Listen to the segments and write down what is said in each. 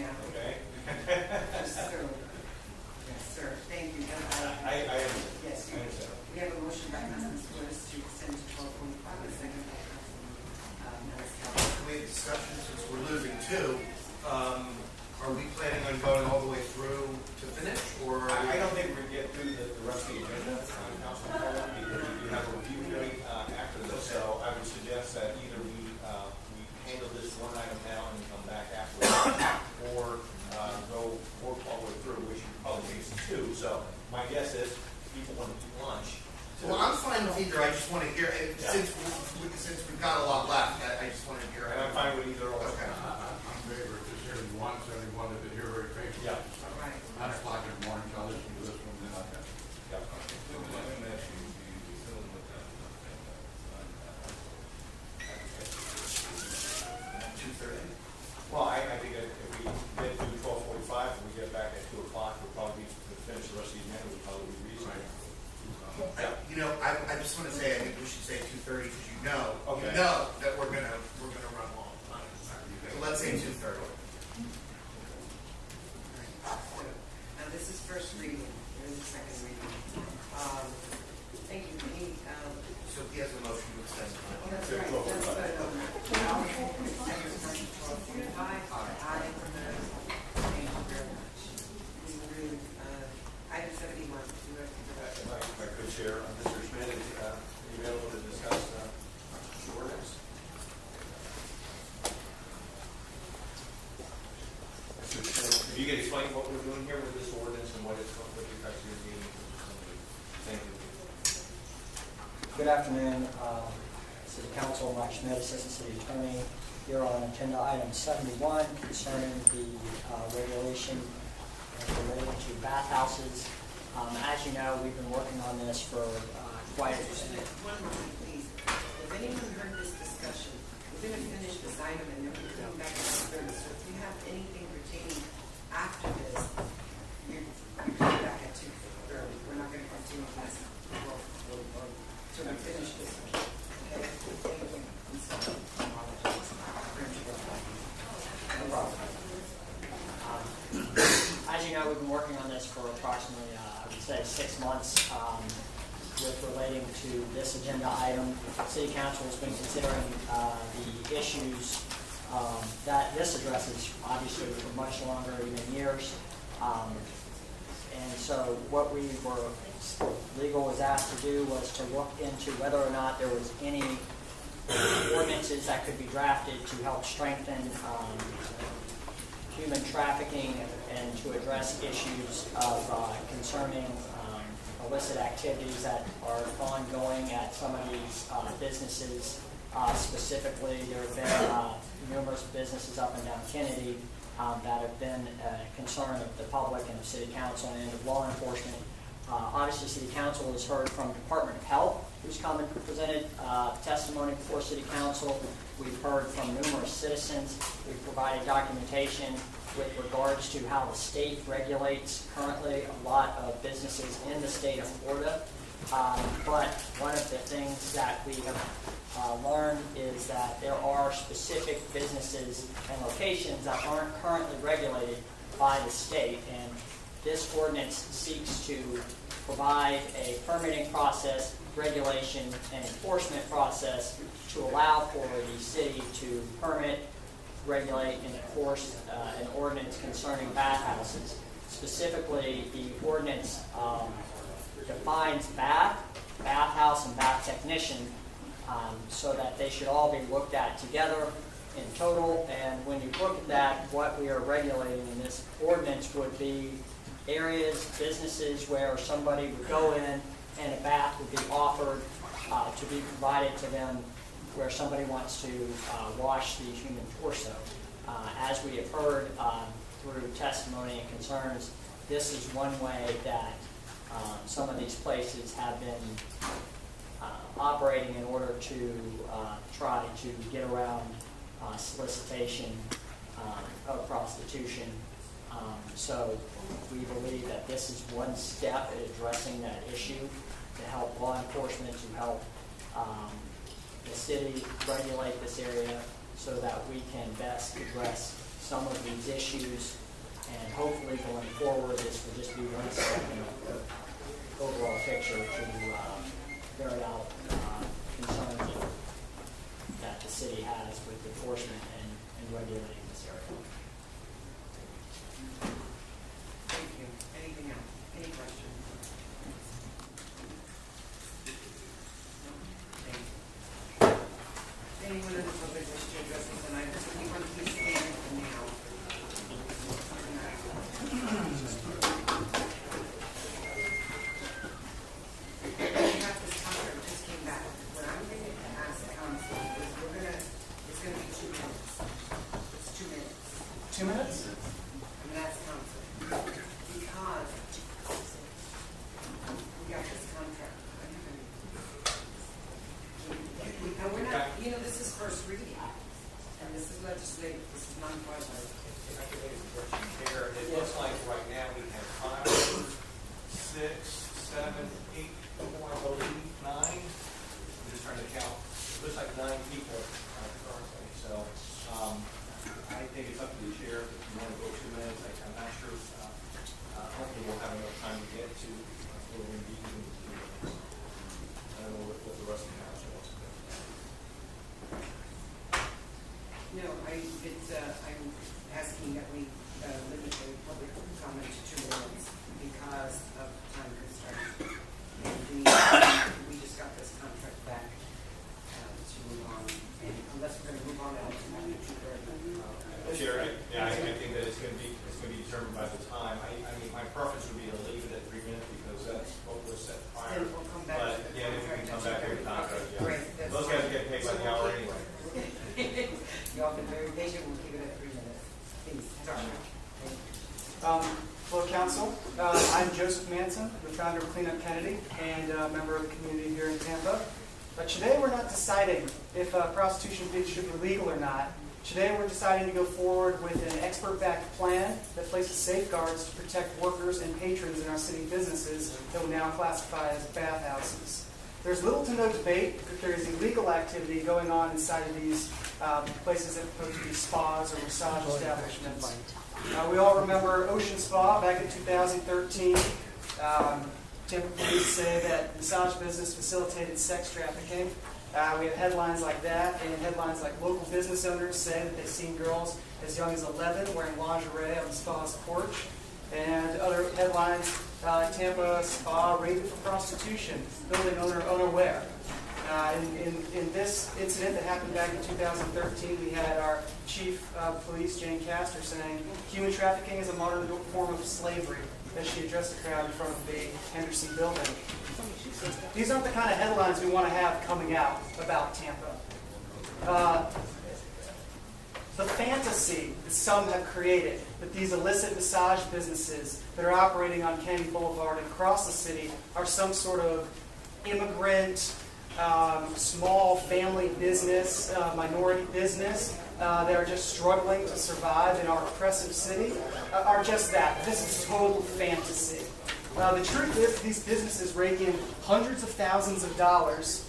Yeah. Okay? Sir. Yes, sir. Thank you. I understand. Yes, I understand. we have a motion by Councilman Flores to extend to 12:45, a second by Councilman Maniscalco. Can we have discussion since we're losing two? Are we planning on going all the way through to finish, or? I don't think we're going to get through the rest of the agenda on Council Forum because we have a review hearing after this. So I would suggest that either we handle this one item now and come back afterwards, or go work all the way through, which probably takes two. So my guess is people want to eat lunch. Well, I'm fine with either. I just want to hear, since we've got a lot left, I just want to hear. And I'm fine with either or. Okay. I'm in favor of just hearing one, so anyone that hear very faithfully. Yeah. Right. 9 o'clock in the morning, so I'll listen to this one, then I'll have. Yeah. Well, I think that if we get to 12:45 and we get back at 2 o'clock, we'll probably finish the rest of the agenda. We'll probably be reasonable. I just want to say, I think we should say 2:30 because you know that we're gonna run long. So let's say 2:30. Now, this is first reading. There is a second reading. Thank you. So he has a motion to extend. Oh, that's right. That's good. I'll extend your time to 12:45. Thank you very much. We move, item 71. If I could share, Mr. Schmidt, is available to discuss the ordinance? Mr. Schmidt, if you could explain what we're doing here with this ordinance and what it's going to affect your meeting. Thank you. Good afternoon, City Council. Mike Schmidt, Assistant City Attorney, here on agenda item 71 concerning the regulation related to bathhouses. As you know, we've been working on this for quite a bit. One moment, please. If anyone heard this discussion, we're going to finish this item and then we're coming back to the third. So if you have anything pertaining after this, you're coming back at 2:30. We're not going to continue this until we finish this. Okay? Thank you. I'm sorry. I apologize. No problem. As you know, we've been working on this for approximately, I would say, 6 months with relating to this agenda item. City Council has been considering the issues that this addresses, obviously, for much longer, even years. And so what legal was asked to do was to look into whether or not there was any ordinances that could be drafted to help strengthen human trafficking and to address issues of concerning illicit activities that are ongoing at some of these businesses. Specifically, there have been numerous businesses up and down Kennedy that have been a concern of the public and of City Council and of law enforcement. Obviously, City Council has heard from Department of Health, who's come and presented testimony before City Council. We've heard from numerous citizens. We've provided documentation with regards to how the state regulates currently a lot of businesses in the state of Florida. But one of the things that we have learned is that there are specific businesses and locations that aren't currently regulated by the state, and this ordinance seeks to provide a permitting process, regulation, and enforcement process to allow for the city to permit, regulate, and enforce an ordinance concerning bathhouses. Specifically, the ordinance defines bathhouse, and bath technician, so that they should all be looked at together in total. And when you look at that, what we are regulating in this ordinance would be areas, businesses where somebody would go in and a bath would be offered to be provided to them, where somebody wants to wash the human torso. As we have heard through testimony and concerns, this is one way that some of these places have been operating in order to try to get around solicitation of prostitution. So we believe that this is one step in addressing that issue to help law enforcement, to help the city regulate this area so that we can best address some of these issues, and hopefully going forward, this will just be one step in the overall picture to ferret out concerns that the city has with enforcement and regulating this area. Thank you. Anything else? Any questions? No? Thank you. Anyone in the public wish to address this tonight? Anyone please stand now? We have this contract that just came back. What I'm going to ask council is it's going to be 2 minutes. It's 2 minutes. 2 minutes? And that's council. Because we got this contract. And we're not, this is first reading. And this is legislative, this is non-qualified. If I could raise a question here, it looks like right now we have 5, 6, 7, 8, 4, 9. I'm just trying to count. It looks like 9 people currently. So I think it's up to the chair if you want to go 2 minutes. I'm not sure. Hopefully we'll have enough time to get to where we need to. I don't know what the rest of the council wants to do. No, I'm asking that we limit the public comment to 2 minutes because of time constraints. And we just got this contract back to move on. And unless we're going to move on to Chair, I think that it's going to be determined by the time. I mean, my preference would be to leave it at 3 minutes because that's what was set prior. Then we'll come back But to the yeah, then we can come back to the contract. Yeah. Great, that's Those guys get paid by the hour anyway. Y'all been very patient. We'll keep it at 3 minutes. Please, Joshua. Thank you. Hello, Council. I'm Joseph Manson, the founder of Clean Up Kennedy and a member of the community here in Tampa. But today we're not deciding if prostitution should be legal or not. Today we're deciding to go forward with an expert-backed plan that places safeguards to protect workers and patrons in our city businesses that we now classify as bathhouses. There's little to no debate that there is illegal activity going on inside of these places that are supposed to be spas or massage establishments. We all remember Ocean Spa back in 2013. Tampa police say that massage business facilitated sex trafficking. We have headlines like that, and headlines like local business owners say that they've seen girls as young as 11 wearing lingerie on the spa's porch. And other headlines, Tampa spa raided for prostitution, building owner unaware. In this incident that happened back in 2013, we had our chief of police, Jane Castor, saying human trafficking is a modern form of slavery as she addressed the crowd in front of the Henderson building. These aren't the kind of headlines we want to have coming out about Tampa. The fantasy that some have created that these illicit massage businesses that are operating on Kennedy Boulevard and across the city are some sort of immigrant, small family business, minority business that are just struggling to survive in our oppressive city are just that. This is total fantasy. The truth is these businesses rake in hundreds of thousands of dollars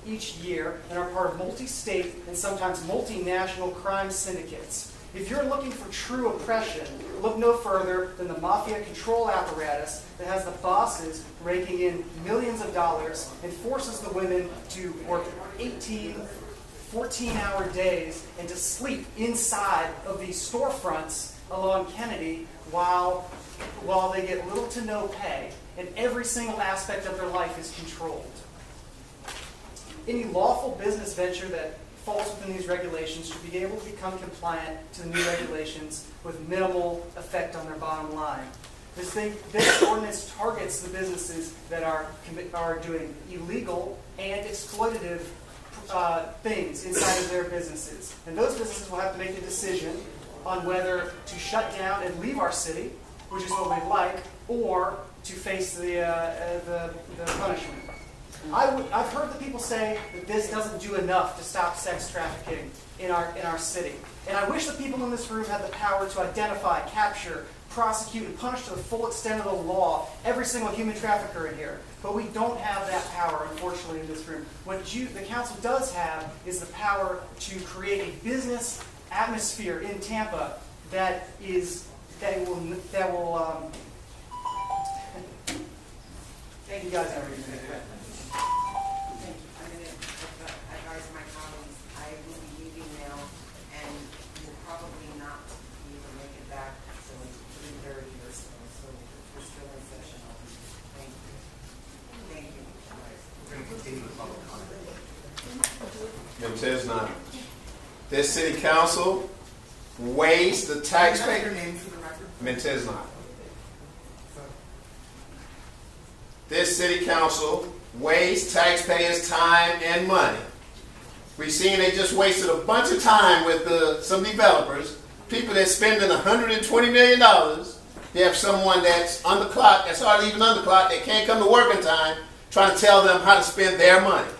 each year and are part of multi-state and sometimes multinational crime syndicates. If you're looking for true oppression, look no further than the mafia control apparatus that has the bosses raking in millions of dollars and forces the women to work 18, 14-hour days and to sleep inside of these storefronts along Kennedy while they get little to no pay and every single aspect of their life is controlled. Any lawful business venture that falls within these regulations should be able to become compliant to the new regulations with minimal effect on their bottom line. This ordinance targets the businesses that are doing illegal and exploitative things inside of their businesses. And those businesses will have to make a decision on whether to shut down and leave our city, which is what we'd like, or to face the punishment. I've heard the people say that this doesn't do enough to stop sex trafficking in our city. And I wish the people in this room had the power to identify, capture, prosecute, and punish to the full extent of the law every single human trafficker in here. But we don't have that power, unfortunately, in this room. What the council does have is the power to create a business atmosphere in Tampa that will thank you guys, everything. Thank you. I'm going to advise my colleagues, I will be leaving now, and will probably not be able to make it back until 3:30 or so, so if we're still in session, I'll be, thank you. Thank you. We're going to continue the public comment. It says not. This city council wastes the taxpayer. Your name for the record? Mentes not. This city council wastes taxpayers' time and money. We've seen they just wasted a bunch of time with some developers, people that's spending $120 million. They have someone that's on the clock, that's hardly even on the clock, that can't come to work in time, trying to tell them how to spend their money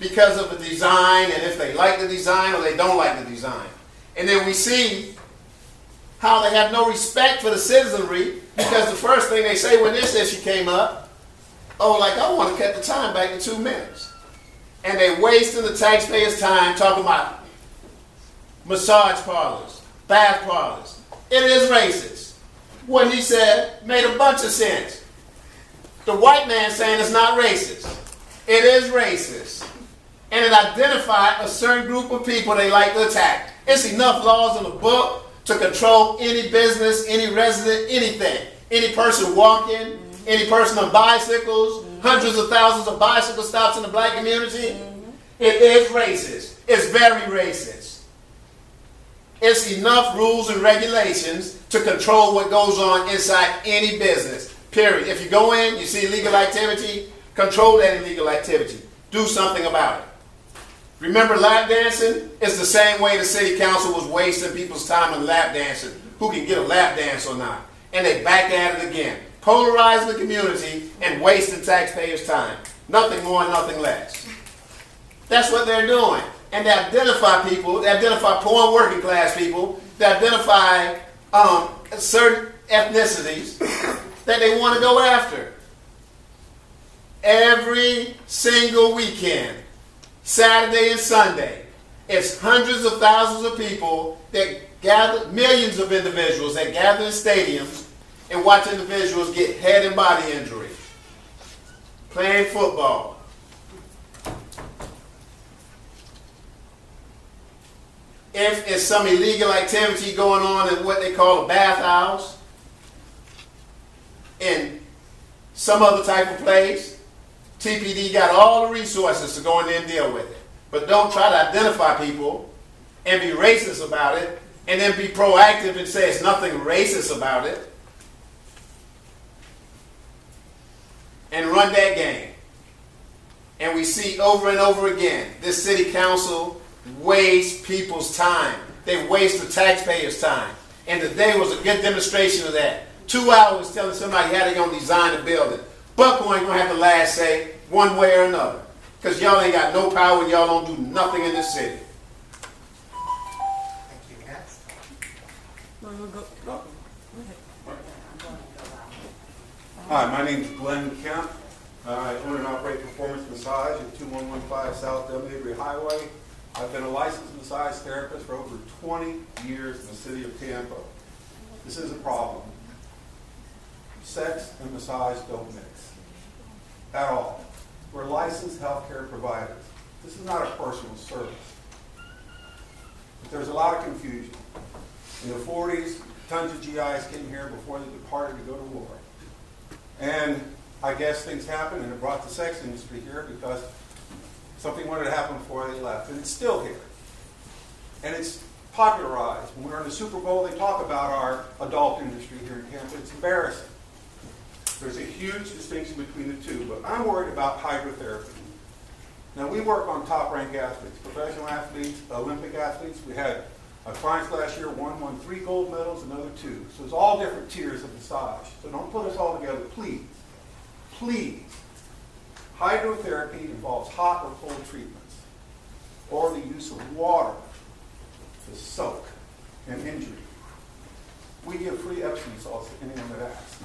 because of the design, and if they like the design or they don't like the design. And then we see how they have no respect for the citizenry, because the first thing they say when this issue came up, oh, like, I want to cut the time back to 2 minutes. And they're wasting the taxpayers' time talking about massage parlors, bath parlors. It is racist. What he said made a bunch of sense. The white man saying it's not racist. It is racist. And it identified a certain group of people they like to attack. It's enough laws in the book to control any business, any resident, anything. Any person walking, any person on bicycles, hundreds of thousands of bicycle stops in the black community. It is racist. It's very racist. It's enough rules and regulations to control what goes on inside any business, period. If you go in, you see illegal activity, control that illegal activity. Do something about it. Remember lap dancing? It's the same way the city council was wasting people's time on lap dancing. Who can get a lap dance or not? And they back at it again. Polarizing the community and wasting taxpayers' time. Nothing more, nothing less. That's what they're doing. And they identify people, they identify poor and working class people, they identify certain ethnicities that they want to go after. Every single weekend, Saturday and Sunday, it's hundreds of thousands of people that gather, millions of individuals that gather in stadiums and watch individuals get head and body injury, playing football. If it's some illegal activity going on in what they call a bathhouse, in some other type of place, TPD got all the resources to go in there and deal with it. But don't try to identify people and be racist about it and then be proactive and say it's nothing racist about it and run that game. And we see over and over again, this city council wastes people's time. They waste the taxpayers' time. And today was a good demonstration of that. 2 hours telling somebody how they're going to design a building. Buckhorn ain't going to have the last say one way or another. Because y'all ain't got no power and y'all don't do nothing in this city. Thank you. Next. Hi, my name is Glenn Kemp. I own and operate Performance Massage at 2115 South Del Mabry Highway. I've been a licensed massage therapist for over 20 years in the city of Tampa. This is a problem. Sex and massage don't mix at all. We're licensed healthcare providers. This is not a personal service. But there's a lot of confusion. In the 40s, tons of GIs came here before they departed to go to war. And I guess things happened and it brought the sex industry here because something wanted to happen before they left. And it's still here. And it's popularized. When we're in the Super Bowl, they talk about our adult industry here in Tampa. It's embarrassing. There's a huge distinction between the two, but I'm worried about hydrotherapy. Now, we work on top-ranked athletes, professional athletes, Olympic athletes. We had clients last year, one won 3 gold medals, another 2. So it's all different tiers of massage. So don't put us all together, please. Please. Hydrotherapy involves hot or cold treatments, or the use of water to soak an injury. We give free Epsom salts to anyone that asks.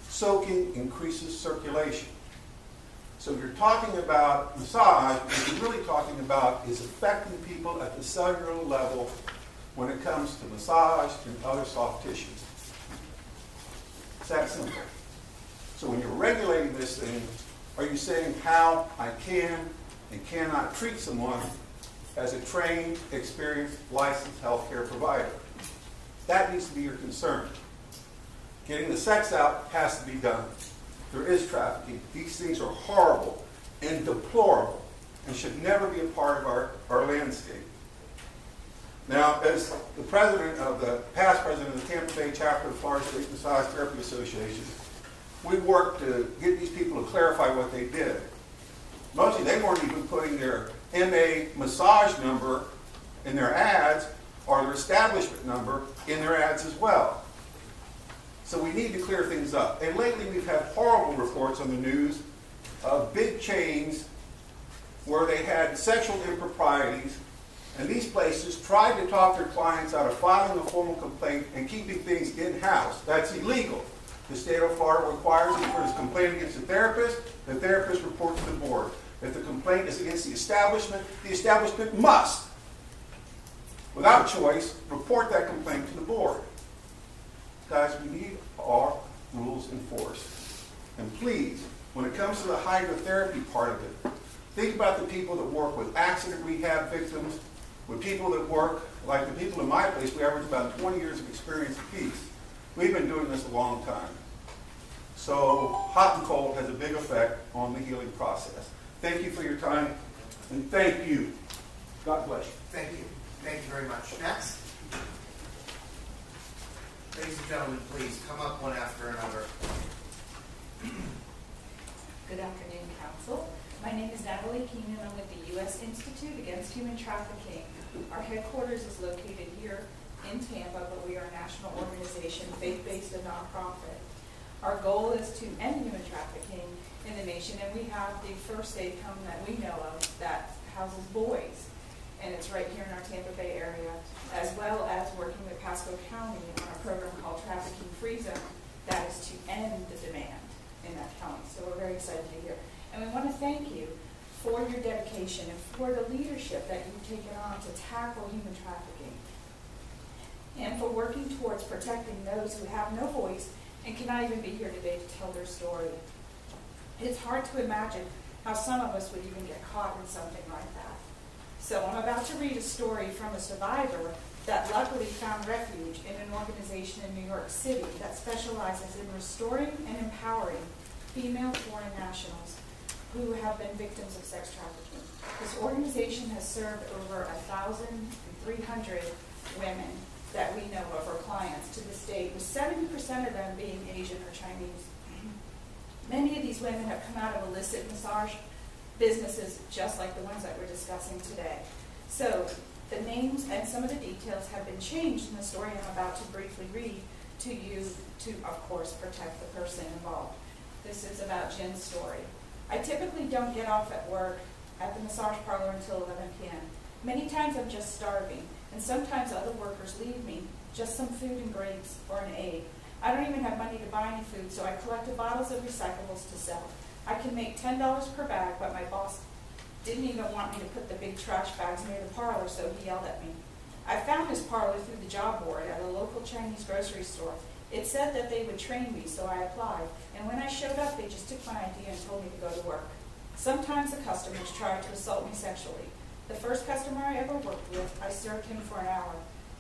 Soaking increases circulation. So you're talking about massage, what you're really talking about is affecting people at the cellular level when it comes to massage and other soft tissues. It's that simple. So when you're regulating this thing, are you saying how I can and cannot treat someone as a trained, experienced, licensed healthcare provider? That needs to be your concern. Getting the sex out has to be done. There is trafficking. These things are horrible and deplorable and should never be a part of our landscape. Now, as the president of the past president of the Tampa Bay chapter of Florida State Massage Therapy Association, we worked to get these people to clarify what they did. Mostly, they weren't even putting their MA massage number in their ads or their establishment number in their ads as well. So we need to clear things up. And lately, we've had horrible reports on the news of big chains where they had sexual improprieties, and these places tried to talk their clients out of filing a formal complaint and keeping things in-house. That's illegal. The state of Florida requires that if there's a complaint against the therapist report to the board. If the complaint is against the establishment must, without choice, report that complaint to the board. Guys, we need our rules enforced. And please, when it comes to the hydrotherapy part of it, think about the people that work with accident rehab victims, with people that work, like the people in my place, we average about 20 years of experience apiece. We've been doing this a long time. So hot and cold has a big effect on the healing process. Thank you for your time, and thank you. God bless you. Thank you. Thank you very much. Next. Ladies and gentlemen, please come up one after another. Good afternoon, Council. My name is Natalie Keenan. I'm with the U.S. Institute Against Human Trafficking. Our headquarters is located here in Tampa, but we are a national organization, faith-based and nonprofit. Our goal is to end human trafficking in the nation, and we have the first safe home that we know of that houses boys, and it's right here in our Tampa Bay area, as well as working with Pasco County on a program called Trafficking Free Zone that is to end the demand in that county. So we're very excited to be here. And we want to thank you for your dedication and for the leadership that you've taken on to tackle human trafficking, and for working towards protecting those who have no voice and cannot even be here today to tell their story. It's hard to imagine how some of us would even get caught in something like that. So I'm about to read a story from a survivor that luckily found refuge in an organization in New York City that specializes in restoring and empowering female foreign nationals who have been victims of sex trafficking. This organization has served over 1,300 women that we know of, our clients, to this date, with 70% of them being Asian or Chinese. Many of these women have come out of illicit massage businesses just like the ones that we're discussing today. So the names and some of the details have been changed in the story I'm about to briefly read to you to, of course, protect the person involved. This is about Jen's story. I typically don't get off at work at the massage parlor until 11 p.m. Many times I'm just starving, and sometimes other workers leave me just some food and grapes or an egg. I don't even have money to buy any food, so I collected bottles of recyclables to sell. I can make $10 per bag, but my boss didn't even want me to put the big trash bags near the parlor, so he yelled at me. I found this parlor through the job board at a local Chinese grocery store. It said that they would train me, so I applied. And when I showed up, they just took my ID and told me to go to work. Sometimes the customers tried to assault me sexually. The first customer I ever worked with, I served him for an hour.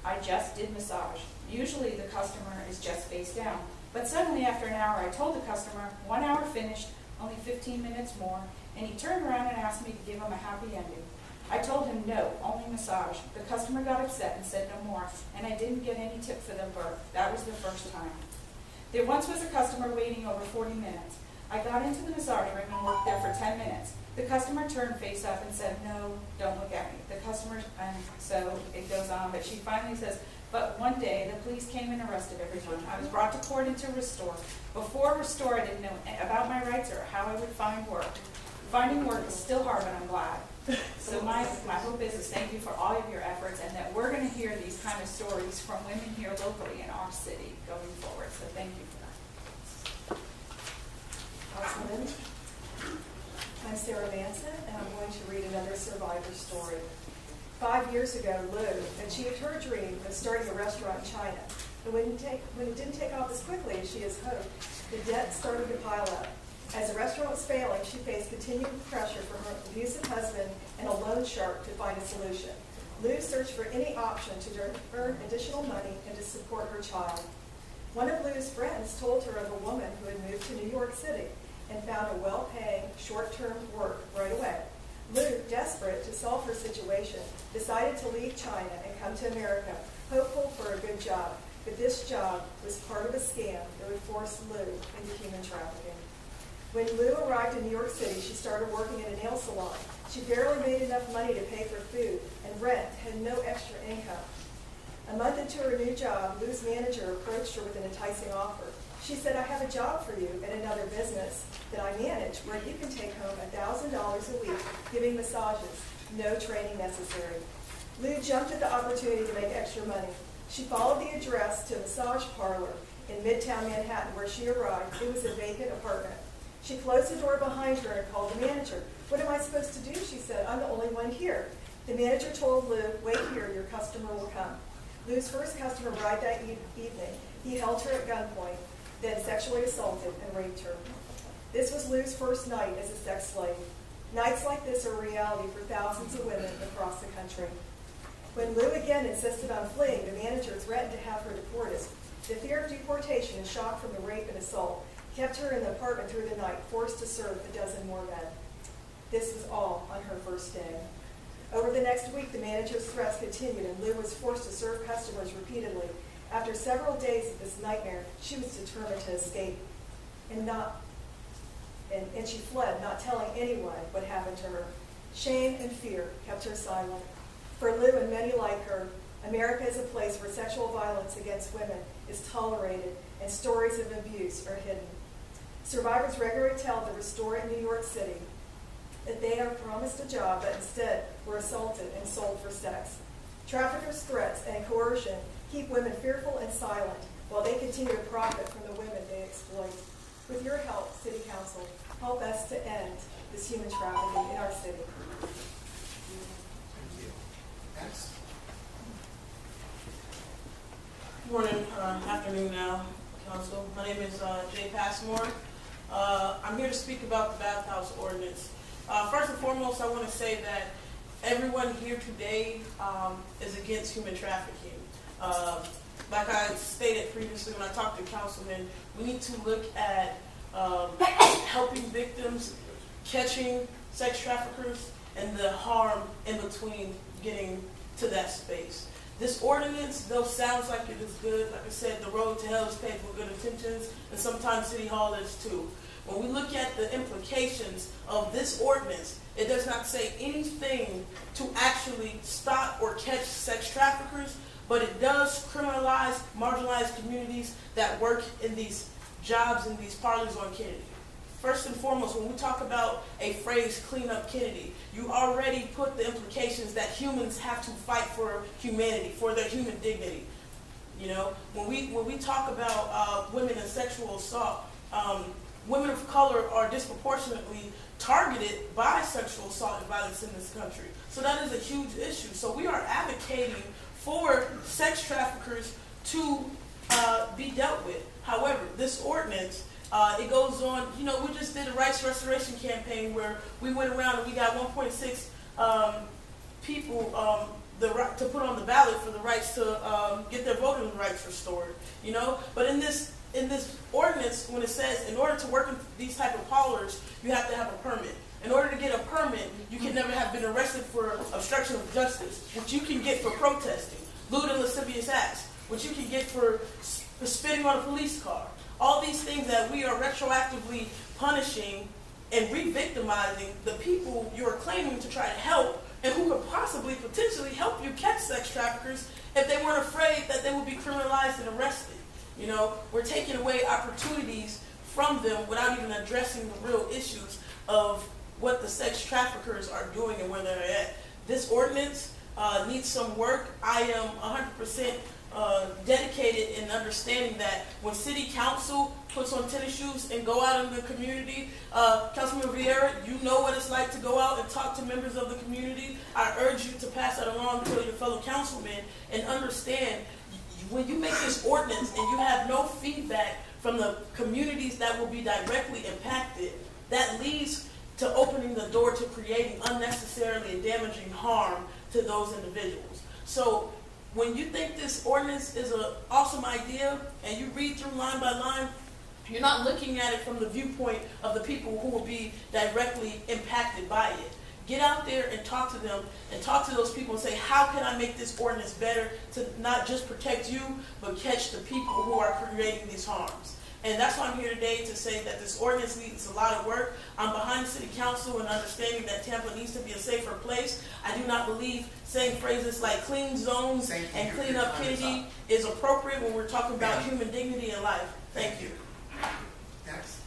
I just did massage. Usually the customer is just face down. But suddenly after an hour, I told the customer, 1 hour finished, only 15 minutes more, and he turned around and asked me to give him a happy ending. I told him no, only massage. The customer got upset and said no more, and I didn't get any tip for them both. That was the first time. There once was a customer waiting over 40 minutes. I got into the massage room and worked there for 10 minutes. The customer turned face up and said, no, don't look at me. The customer, and so it goes on, but she finally says, but one day the police came and arrested everyone. I was brought to court into Restore. Before Restore, I didn't know about my rights or how I would find work. Finding work is still hard, but I'm glad. So my hope is thank you for all of your efforts, and that we're going to hear these kind of stories from women here locally in our city going forward. So thank you for that. I'm Sarah Manson, and I'm going to read another survivor story. 5 years ago, Lou achieved her dream of starting a restaurant in China. And when it didn't take off as quickly as she has hoped, the debt started to pile up. As the restaurant was failing, she faced continued pressure from her abusive husband and a loan shark to find a solution. Lou searched for any option to earn additional money and to support her child. One of Lou's friends told her of a woman who had moved to New York City and found a well-paying, short-term work right away. Lou, desperate to solve her situation, decided to leave China and come to America, hopeful for a good job. But this job was part of a scam that would force Lou into human trafficking. When Lou arrived in New York City, she started working at a nail salon. She barely made enough money to pay for food and rent, had no extra income. A month into her new job, Lou's manager approached her with an enticing offer. She said, "I have a job for you at another business that I manage where you can take home $1,000 a week giving massages, no training necessary." Lou jumped at the opportunity to make extra money. She followed the address to a massage parlor in Midtown Manhattan where she arrived. It was a vacant apartment. She closed the door behind her and called the manager. "What am I supposed to do?" she said. "I'm the only one here." The manager told Lou, "Wait here, your customer will come." Lou's first customer arrived that evening. He held her at gunpoint, then sexually assaulted and raped her. This was Lou's first night as a sex slave. Nights like this are a reality for thousands of women across the country. When Lou again insisted on fleeing, the manager threatened to have her deported. The fear of deportation and shock from the rape and assault kept her in the apartment through the night, forced to serve a dozen more men. This was all on her first day. Over the next week, the manager's threats continued, and Lou was forced to serve customers repeatedly. After several days of this nightmare, she was determined to escape, and she fled, not telling anyone what happened to her. Shame and fear kept her silent. For Lou and many like her, America is a place where sexual violence against women is tolerated and stories of abuse are hidden. Survivors regularly tell the restaurant in New York City that they are promised a job but instead were assaulted and sold for sex. Traffickers' threats and coercion keep women fearful and silent while they continue to profit from the women they exploit. With your help, City Council, help us to end this human trafficking in our city. Thank you. Next. Morning, afternoon now, Council. My name is Jay Passmore. I'm here to speak about the bathhouse ordinance. First and foremost, I want to say that everyone here today is against human trafficking. Like I stated previously when I talked to councilmen, we need to look at helping victims, catching sex traffickers, and the harm in between getting to that space. This ordinance, though sounds like it is good, like I said, the road to hell is paved with good intentions, and sometimes City Hall is too. When we look at the implications of this ordinance, it does not say anything to actually stop or catch sex traffickers, but it does criminalize marginalized communities that work in these jobs in these parlors on Kennedy. First and foremost, when we talk about a phrase, clean up Kennedy, you already put the implications that humans have to fight for humanity, for their human dignity. You know, when we talk about women and sexual assault, women of color are disproportionately targeted by sexual assault and violence in this country. So that is a huge issue. So we are advocating for sex traffickers to be dealt with. However, this ordinance, it goes on, you know, we just did a rights restoration campaign where we went around and we got 1.6 people the right to put on the ballot for the rights to get their voting rights restored, you know. But in this ordinance, when it says in order to work in these type of parlors, you have to have a permit. In order to get a permit, you can never have been arrested for obstruction of justice, which you can get for protesting, lewd and lascivious acts, which you can get for spitting on a police car. All these things that we are retroactively punishing and re-victimizing the people you're claiming to try to help and who could possibly, potentially help you catch sex traffickers if they weren't afraid that they would be criminalized and arrested. You know, we're taking away opportunities from them without even addressing the real issues of what the sex traffickers are doing and where they're at. This ordinance needs some work. I am 100% dedicated in understanding that when city council puts on tennis shoes and go out in the community, Councilman Vieira, you know what it's like to go out and talk to members of the community. I urge you to pass that along to your fellow councilmen and understand when you make this ordinance and you have no feedback from the communities that will be directly impacted, that leads to opening the door to creating unnecessarily and damaging harm to those individuals. So when you think this ordinance is an awesome idea and you read through line by line, you're not looking at it from the viewpoint of the people who will be directly impacted by it. Get out there and talk to them and talk to those people and say, how can I make this ordinance better to not just protect you, but catch the people who are creating these harms. And that's why I'm here today to say that this ordinance needs a lot of work. I'm behind City Council and understanding that Tampa needs to be a safer place. I do not believe saying phrases like clean zones and clean up Kennedy is appropriate when we're talking about human dignity and life. Thank you. Next.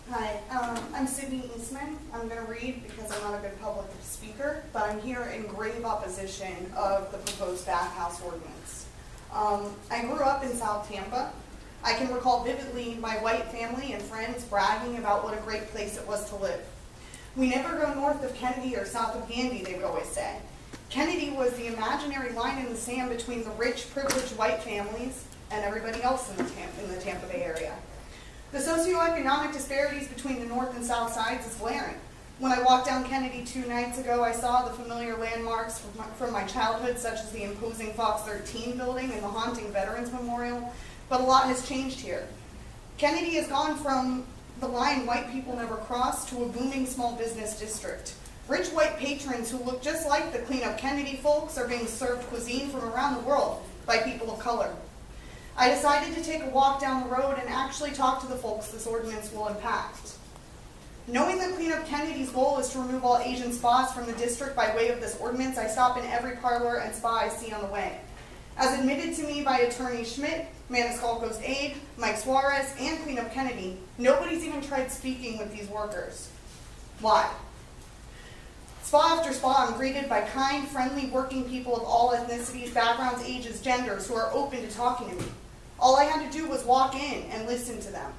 Hi, I'm Sydney Eastman. I'm going to read because I'm not a good public speaker, but I'm here in grave opposition of the proposed bathhouse ordinance. I grew up in South Tampa. I can recall vividly my white family and friends bragging about what a great place it was to live. We never go north of Kennedy or south of Gandy, they would always say. Kennedy was the imaginary line in the sand between the rich, privileged white families and everybody else in the Tampa Bay area. The socioeconomic disparities between the north and south sides is glaring. When I walked down Kennedy 2 nights ago, I saw the familiar landmarks from my childhood, such as the imposing Fox 13 building and the haunting Veterans Memorial, but a lot has changed here. Kennedy has gone from the line white people never crossed to a booming small business district. Rich white patrons who look just like the Clean Up Kennedy folks are being served cuisine from around the world by people of color. I decided to take a walk down the road and actually talk to the folks this ordinance will impact. Knowing that Clean Up Kennedy's goal is to remove all Asian spas from the district by way of this ordinance, I stop in every parlor and spa I see on the way. As admitted to me by Attorney Schmidt, Maniscalco's aide, Mike Suarez, and Clean Up Kennedy, nobody's even tried speaking with these workers. Why? Spa after spa, I'm greeted by kind, friendly, working people of all ethnicities, backgrounds, ages, genders who are open to talking to me. All I had to do was walk in and listen to them.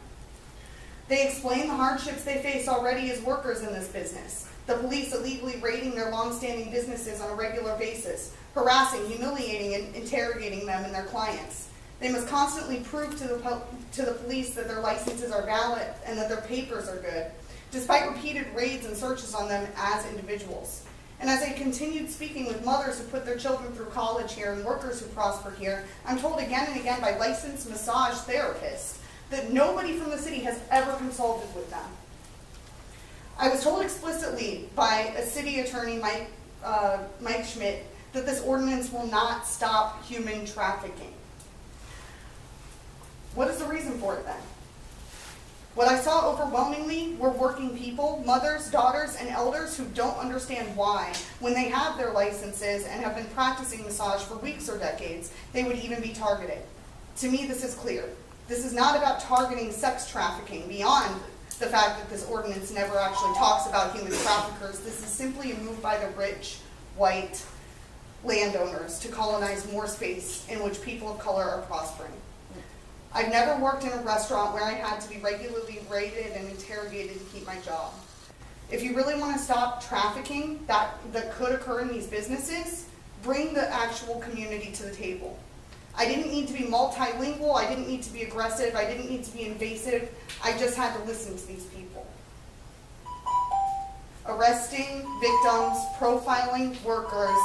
They explain the hardships they face already as workers in this business. The police illegally raiding their long-standing businesses on a regular basis, harassing, humiliating, and interrogating them and their clients. They must constantly prove to the police that their licenses are valid and that their papers are good, despite repeated raids and searches on them as individuals. And as I continued speaking with mothers who put their children through college here and workers who prosper here, I'm told again and again by licensed massage therapists that nobody from the city has ever consulted with them. I was told explicitly by a city attorney, Mike Schmidt, that this ordinance will not stop human trafficking. What is the reason for it then? What I saw overwhelmingly were working people, mothers, daughters, and elders who don't understand why, when they have their licenses and have been practicing massage for weeks or decades, they would even be targeted. To me, this is clear. This is not about targeting sex trafficking beyond the fact that this ordinance never actually talks about human traffickers. This is simply a move by the rich, white landowners to colonize more space in which people of color are prospering. I've never worked in a restaurant where I had to be regularly raided and interrogated to keep my job. If you really want to stop trafficking that could occur in these businesses, bring the actual community to the table. I didn't need to be multilingual, I didn't need to be aggressive, I didn't need to be invasive, I just had to listen to these people. Arresting victims, profiling workers,